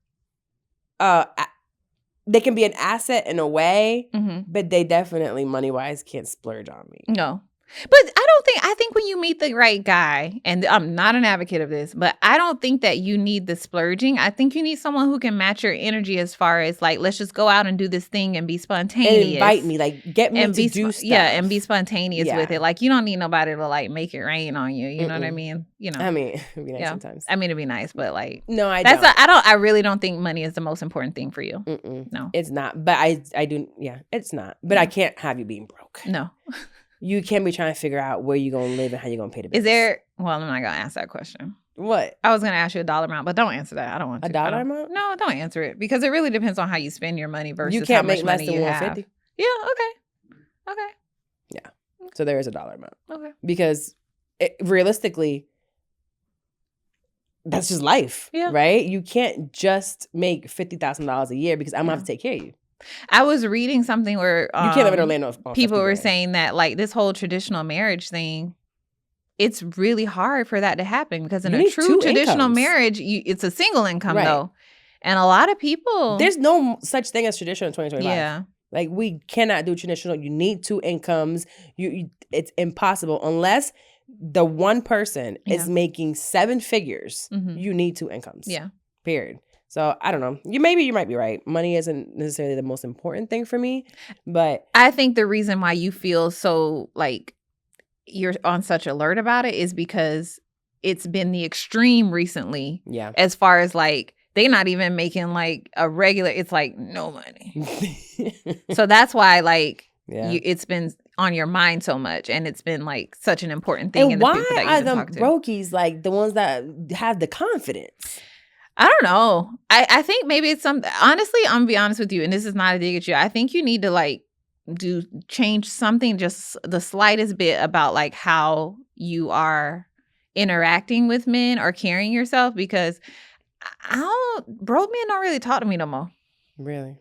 they can be an asset in a way, Mm-hmm. but they definitely money-wise can't splurge on me. No. But I think when you meet the right guy, and I'm not an advocate of this, but I don't think that you need the splurging. I think you need someone who can match your energy as far as like, let's just go out and do this thing and be spontaneous. And invite me, like get me and to do stuff. Yeah, and be spontaneous Yeah. with it. Like you don't need nobody to like make it rain on you. You know what I mean? You know. I mean, it'd be nice sometimes. I mean, it'd be nice, but like No, I that's don't. I really don't think money is the most important thing for you. No. It's not. But I do. Yeah, it's not. But I can't have you being broke. No. You can't be trying to figure out where you're going to live and how you're going to pay the bills. Is there? Well, I'm not gonna ask that question. What? I was gonna ask you a dollar amount, but don't answer that. I don't want to. A dollar amount? No, don't answer it because it really depends on how you spend your money versus You can't how much make less money than you have. 150. Yeah. Okay. Yeah. So there is a dollar amount. Okay. Because realistically, that's just life. Yeah. Right? You can't just make $50,000 a year because I'm going to have to take care of you. I was reading something where You can't live in Orlando. people were saying that like this whole traditional marriage thing, it's really hard for that to happen because in You a need true two traditional incomes. marriage, it's a single income Right. though. And a lot of people There's no such thing as traditional in 2025. yeah. Like we cannot do traditional. You need two incomes. It's impossible unless the one person is making 7 figures. Mhm. You need two incomes. Yeah. Period. So I don't know. You might be right. Money isn't necessarily the most important thing for me, but I think the reason why you feel so like you're on such alert about it is because it's been the extreme recently yeah. as far as like they're not even making like a regular, it's like no money. So that's why like yeah. it's been on your mind so much and it's been like such an important thing. And in the why people that are you've the talked to. brokies like the ones that have the confidence? I don't know. I think maybe it's something. Honestly, I'm gonna be honest with you, and this is not a dig at you. I think you need to like change something, just the slightest bit about like how you are interacting with men or carrying yourself because broke men don't really talk to me no more. Really?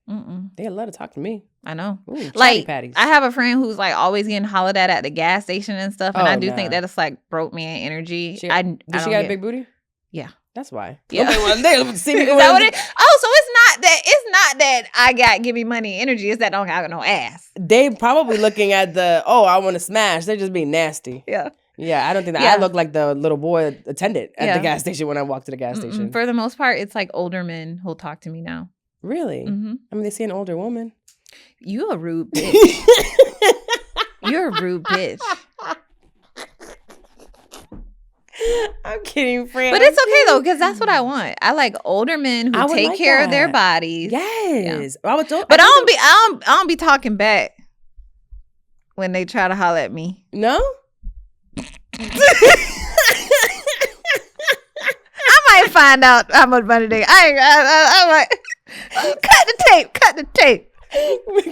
Mm-mm. They love to talk to me. I know. Ooh, chatty Like patties. I have a friend who's like always getting hollered at the gas station and stuff, and Oh, I do nah. think that it's like broke man energy. Does she don't got a get- big booty? Yeah. That's why. Yeah. Okay, well, they see me Is that what it? Oh, so it's not that I got give me money energy. It's that I don't got no ass. They probably looking at I want to smash. They're just being nasty. Yeah. Yeah, I don't think that. Yeah. I look like the little boy attendant at Yeah. the gas station when I walk to the gas station. For the most part, it's like older men who'll talk to me now. Really? Mm-hmm. I mean, they see an older woman. You a rude bitch. You're a rude bitch. I'm kidding, friend. But it's okay though, because that's what I want. I like older men I who would take like care of their that. bodies. Yes. I would But I don't be talking back when they try to holler at me. No? I might find out how much money they. I might cut the tape.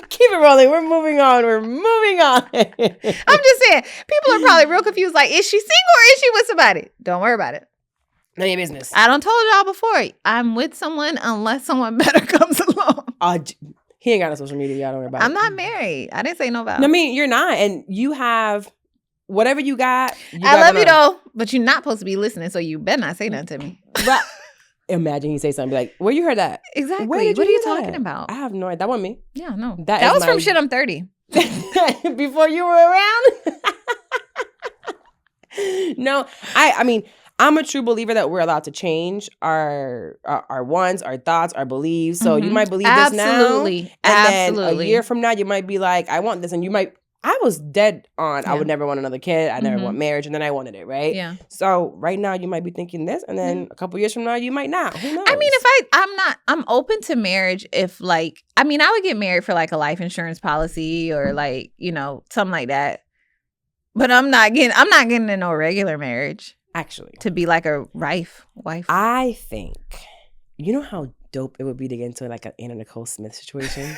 Keep it rolling. We're moving on. I'm just saying, people are probably real confused. Like, is she single or is she with somebody? Don't worry about it. None of your business. I done told y'all before. I'm with someone unless someone better comes along. He ain't got no social media. Y'all don't worry about it. I'm not married. I didn't say no vow. I mean, you're not. And you have whatever you got. I love you though, but you're not supposed to be listening, so you better not say nothing to me. But imagine he say something be like, where you heard that? Exactly. Where did What are you hear that? talking about? I have no idea. That wasn't me. Yeah, no. That That is was from my- shit I'm 30. Before you were around? No, I mean, I'm a true believer that we're allowed to change our wants, our thoughts, our beliefs. So you might believe this now. Absolutely. And then a year from now, you might be like, I want this. And you might, I was dead on, I Yeah. would never want another kid. I never want marriage. And then I wanted it, right? Yeah. So right now, you might be thinking this. And then a couple years from now, you might not. Who knows? I mean, I'm open to marriage if like, I mean, I would get married for like a life insurance policy or like, something like that. But I'm not getting in no regular marriage Actually, to be like a wife. I think, you know how dope it would be to get into like an Anna Nicole Smith situation?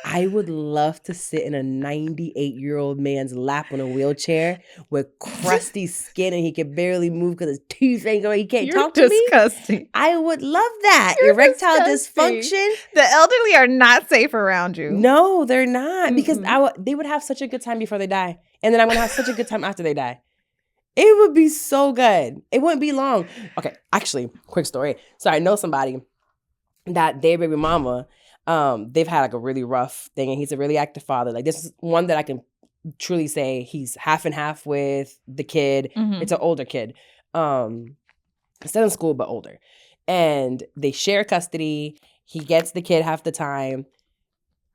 I would love to sit in a 98-year-old man's lap on a wheelchair with crusty skin and he can barely move because his teeth ain't going. He can't talk to me. Disgusting. I would love that. You're Erectile disgusting. dysfunction. The elderly are not safe around you. No, they're not. Because Mm-mm. they would have such a good time before they die. And then I'm going to have such a good time after they die. It would be so good. It wouldn't be long. Okay, actually, quick story. So I know somebody that their baby mama They've had like a really rough thing, and he's a really active father. Like this is one that I can truly say he's half and half with the kid. Mhm. It's an older kid. Still in school, but older. And they share custody. He gets the kid half the time.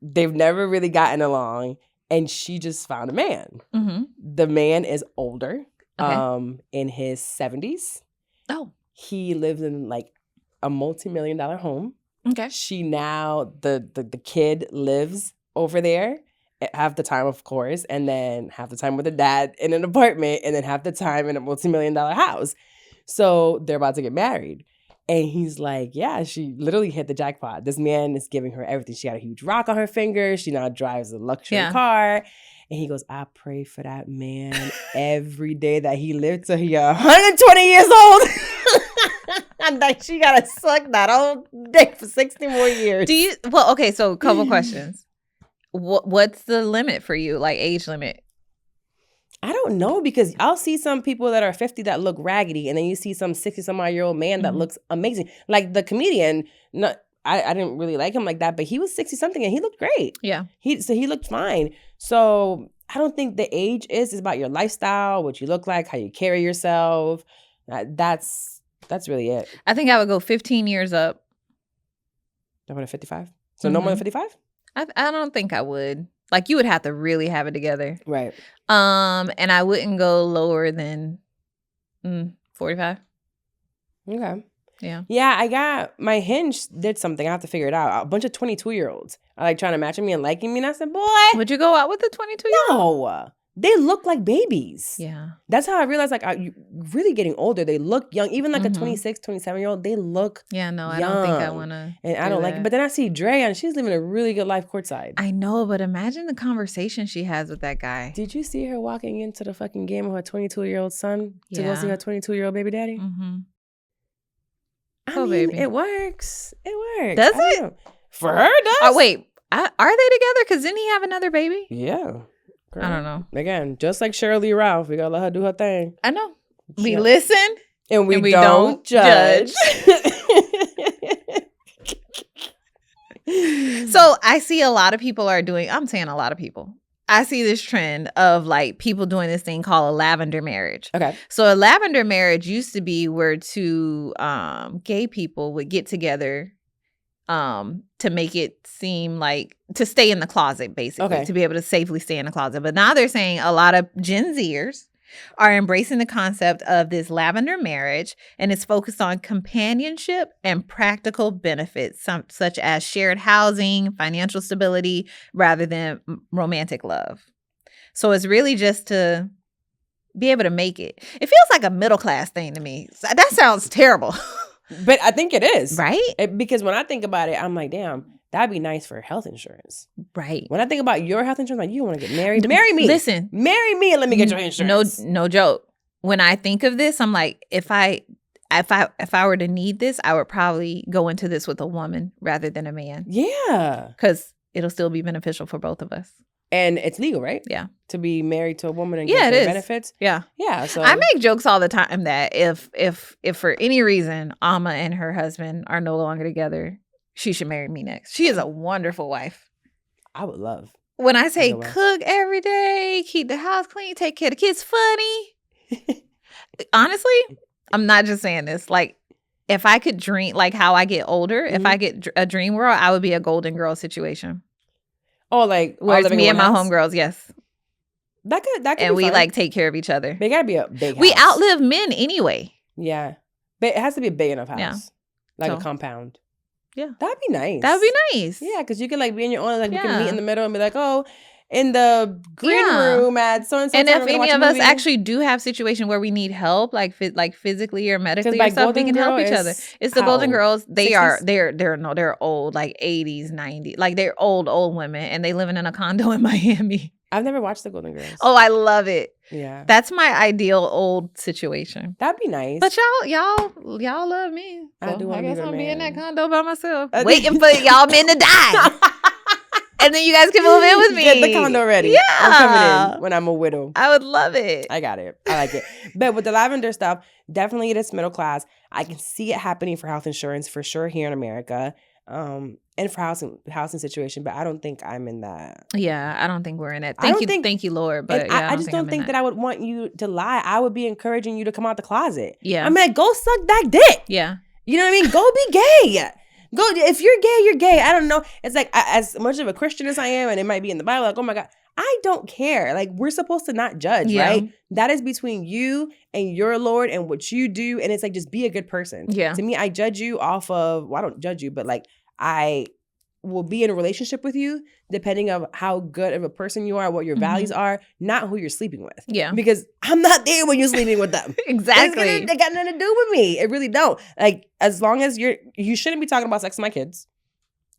They've never really gotten along. And she just found a man. Mhm. The man is older, Okay. in his 70s. Oh, He lives in like a multi-million-dollar home. okay. She now, the kid lives over there half the time, of course, and then half the time with the dad in an apartment, and then half the time in a multi-million-dollar house. So they're about to get married. And he's like, yeah, she literally hit the jackpot. This man is giving her everything. She got a huge rock on her finger. She now drives a luxury car. And he goes, I pray for that man every day that he lived till he 120 years old. And that she got to suck that whole dick for 60 more years. Okay, so a couple questions. What's the limit for you, like age limit? I don't know, because I'll see some people that are 50 that look raggedy, and then you see some 60-some-odd-year-old man that looks amazing. Like the comedian, I didn't really like him like that, but he was 60-something and he looked great. Yeah. So he looked fine. So I don't think the age is. It's about your lifestyle, what you look like, how you carry yourself. That's really it. I think I would go 15 years up. How about 55? So no more than 55? I don't think I would. Like, you would have to really have it together. Right. And I wouldn't go lower than 45. Okay. Yeah. Yeah, I got my Hinge did something. I have to figure it out. A bunch of 22-year-olds are like trying to match with me and liking me. And I said, boy. Would you go out with a 22-year-old? No. They look like babies. Yeah. That's how I realized, like, you really getting older. They look young. Even like a 26, 27-year-old, they look Yeah, no, I young. don't think I want to. And I don't like it. But then I see Dre, and she's living a really good life courtside. I know, but imagine the conversation she has with that guy. Did you see her walking into the fucking game with her 22-year-old son to go see her 22-year-old baby daddy? Mm-hmm. I mean, baby. It works. It works. Does it? Know. For her, it does. Oh, wait. Are they together? Because didn't he have another baby? Yeah. Girl. I don't know. Again, just like Sheryl Lee Ralph, we gotta let her do her thing. I know. We listen and we don't judge. So I see a lot of people I'm saying a lot of people. I see this trend of like people doing this thing called a lavender marriage. Okay. So a lavender marriage used to be where two gay people would get together to make it seem like to stay in the closet, basically, to be able to safely stay in the closet. But now they're saying a lot of Gen Zers are embracing the concept of this lavender marriage, and it's focused on companionship and practical benefits, such as shared housing, financial stability, rather than romantic love. So it's really just to be able to make it. It feels like a middle class thing to me. That sounds terrible. But I think it is. Right? Because when I think about it, I'm like, damn, that'd be nice for health insurance. Right. When I think about your health insurance, like, you want to get married? Marry me. Listen. Marry me and let me get your insurance. No joke. When I think of this, I'm like, if I were to need this, I would probably go into this with a woman rather than a man. Yeah. Because it'll still be beneficial for both of us. And it's legal, right? Yeah. To be married to a woman and get benefits. Yeah. Yeah. So I make jokes all the time that if for any reason Alma and her husband are no longer together, she should marry me next. She is a wonderful wife. I would love. When I say cook every day, keep the house clean, take care of the kids, funny. Honestly, I'm not just saying this. Like, if I could dream, like how I get older, if I get a dream world, I would be a Golden Girl situation. Oh, like where it's me and my homegirls, yes. That could and be we fun. Like take care of each other. They gotta be a big house. We outlive men anyway. Yeah. But it has to be a big enough house. Yeah. Like a compound. Yeah. That'd be nice. That'd be nice. Yeah, because you can like be in your own, like we can meet in the middle and be like, oh, in the green room at so and so. And if any of us actually do have situation where we need help, like physically or medically or stuff, we can help each other. It's the Golden Girls. They're old, like 80s, 90s. Like they're old women, and they living in a condo in Miami. I've never watched the Golden Girls. Oh, I love it. Yeah. That's my ideal old situation. That'd be nice. But y'all love me. So I guess I'm be in that condo by myself. Waiting for y'all men to die. And then you guys can move in with me. Get the condo ready. Yeah. I'm coming in when I'm a widow. I would love it. I got it. I like it. But with the lavender stuff, definitely it is middle class. I can see it happening for health insurance for sure here in America. And and for housing situation, but I don't think I'm in that. Yeah, I don't think we're in that. Thank you, Lord. But I just don't think that I would want you to lie. I would be encouraging you to come out the closet. Yeah. I'm like, go suck that dick. Yeah. You know what I mean? Go be gay. Go, if you're gay, you're gay. I don't know. It's like, as much of a Christian as I am, and it might be in the Bible, like, oh my God, I don't care. Like, we're supposed to not judge, right? That is between you and your Lord and what you do. And it's like, just be a good person. Yeah. To me, I judge you off of, well, I don't judge you, but like, I will be in a relationship with you depending on how good of a person you are, what your values are, not who you're sleeping with. Yeah. Because I'm not there when you're sleeping with them. Exactly. It got nothing to do with me. It really don't. Like, as long as you shouldn't be talking about sex to my kids.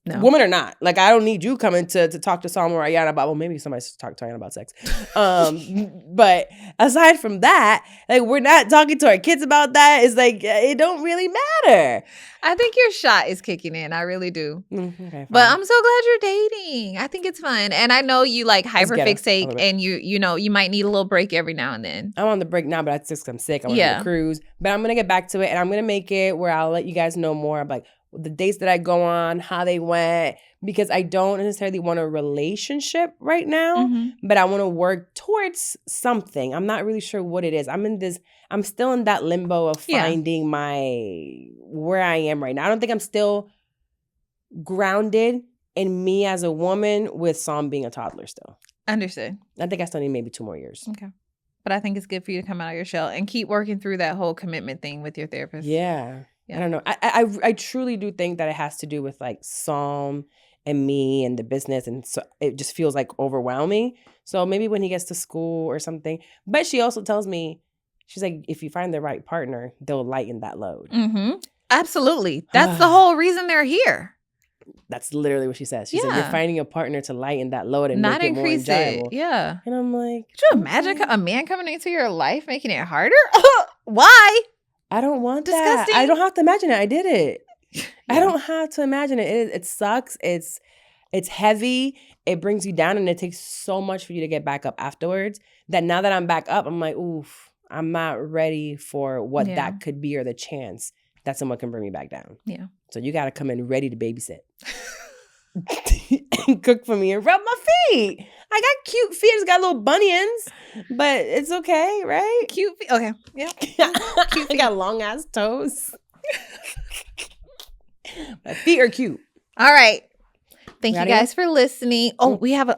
No. Woman or not. Like, I don't need you coming to talk to Salma or Ayana about, well, maybe somebody's talking about sex. But aside from that, like, we're not talking to our kids about that. It's like, it don't really matter. I think your shot is kicking in. I really do. Okay, fine. But I'm so glad you're dating. I think it's fun. And I know you like hyperfixate and you know, you might need a little break every now and then. I'm on the break now, but that's just 'cause I'm sick. I'm on the cruise. But I'm going to get back to it, and I'm going to make it where I'll let you guys know more about, like, the dates that I go on, how they went, because I don't necessarily want a relationship right now, but I want to work towards something. I'm not really sure what it is. I'm still in that limbo of finding where I am right now. I don't think I'm still grounded in me as a woman with Sam being a toddler still. Understood. I think I still need maybe 2 more years. Okay. But I think it's good for you to come out of your shell and keep working through that whole commitment thing with your therapist. Yeah. I don't know. I truly do think that it has to do with like Psalm and me and the business, and so it just feels like overwhelming. So maybe when he gets to school or something. But she also tells me, she's like, if you find the right partner, they'll lighten that load. Absolutely. That's the whole reason they're here. That's literally what she says. She said, you're finding a partner to lighten that load and not make it more increase enjoyable. it. Yeah. And I'm like, could you imagine a man coming into your life making it harder? Why? I don't want Disgusting. that. I don't have to imagine it. I did it. I don't have to imagine it. It sucks. It's heavy. It brings you down, and it takes so much for you to get back up afterwards. That now that I'm back up, I'm like, oof, I'm not ready for what that could be, or the chance that someone can bring me back down. Yeah. So you got to come in ready to babysit. And cook for me and rub my feet. I got cute feet. It's got little bunions, but it's okay, right? Cute feet. Okay. Yeah. Cute feet. I got long ass toes. My feet are cute. All right. Thank you guys for listening. Oh, we have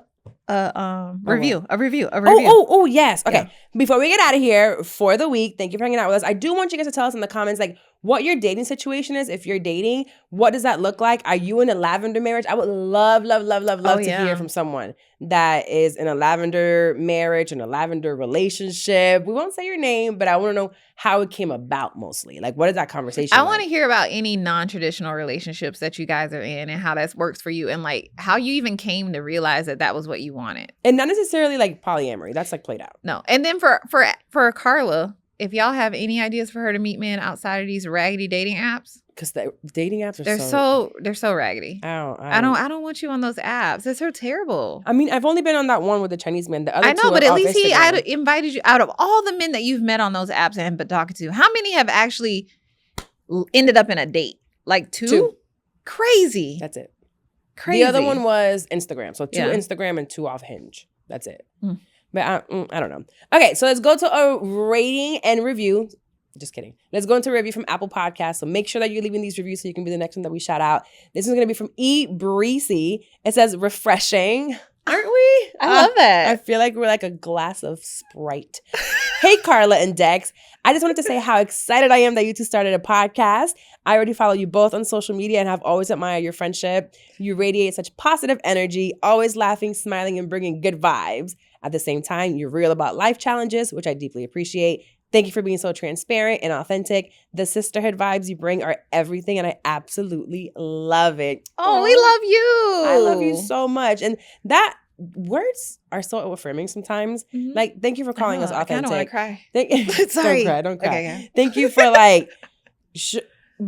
a review. Oh, yes. Okay. Yeah. Before we get out of here for the week, thank you for hanging out with us. I do want you guys to tell us in the comments, like, what your dating situation is. If you're dating, what does that look like? Are you in a lavender marriage? I would love to hear from someone that is in a lavender marriage, in a lavender relationship. We won't say your name, but I want to know how it came about mostly. Like, what is that conversation I want to hear about any non-traditional relationships that you guys are in and how that works for you, and like how you even came to realize that that was what you wanted. And not necessarily like polyamory. That's like played out. No. And then for Carla, if y'all have any ideas for her to meet men outside of these raggedy dating apps, because the dating apps are they're so raggedy. I don't want you on those apps. It's so terrible. I mean, I've only been on that one with the Chinese man. The other I know, but at least he Instagram. invited you. Out of all the men that you've met on those apps and been talking to, how many have actually ended up in a date? Like 2? Crazy. That's it. Crazy. The other one was Instagram. So 2 Instagram and 2 off Hinge. That's it. But I don't know. Okay, so let's go to a rating and review. Just kidding. Let's go into a review from Apple Podcasts. So make sure that you're leaving these reviews so you can be the next one that we shout out. This is going to be from E. Breezy. It says, refreshing. Aren't we? I love that. I feel like we're like a glass of Sprite. Hey, Carla and Dex. I just wanted to say how excited I am that you two started a podcast. I already follow you both on social media and have always admired your friendship. You radiate such positive energy, always laughing, smiling, and bringing good vibes. At the same time, you're real about life challenges, which I deeply appreciate. Thank you for being so transparent and authentic. The sisterhood vibes you bring are everything, and I absolutely love it. Oh, we love you. I love you so much. And that words are so affirming sometimes. Like, thank you for calling us authentic. I don't want to cry. Sorry. Don't cry. Okay. Thank you for like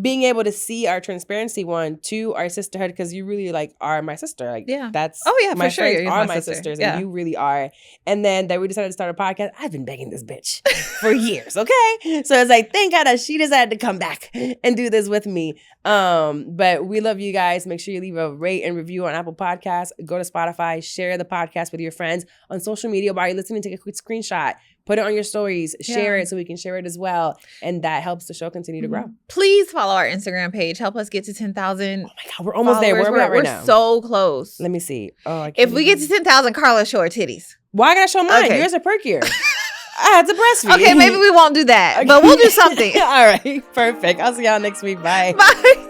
being able to see our transparency, one, two, our sisterhood, because you really like are my sister. Like, that's for sure. Friends You're are my my sister. sisters, Yeah. and you really are. And then that we decided to start a podcast. I've been begging this bitch for years. Okay, so it's like, thank God that she decided to come back and do this with me. But we love you guys. Make sure you leave a rate and review on Apple Podcasts. Go to Spotify. Share the podcast with your friends on social media while you're listening. Take a quick screenshot. Put it on your stories, share it so we can share it as well. And that helps the show continue to grow. Please follow our Instagram page. Help us get to 10,000. Oh my God, we're almost there. Where are we at right now? We're so close. Let me see. If we get to 10,000, Carla, show her titties. Why I gotta show mine? Okay. Yours are perkier. I had to breastfeed. Okay, maybe we won't do that, but we'll do something. All right, perfect. I'll see y'all next week. Bye. Bye.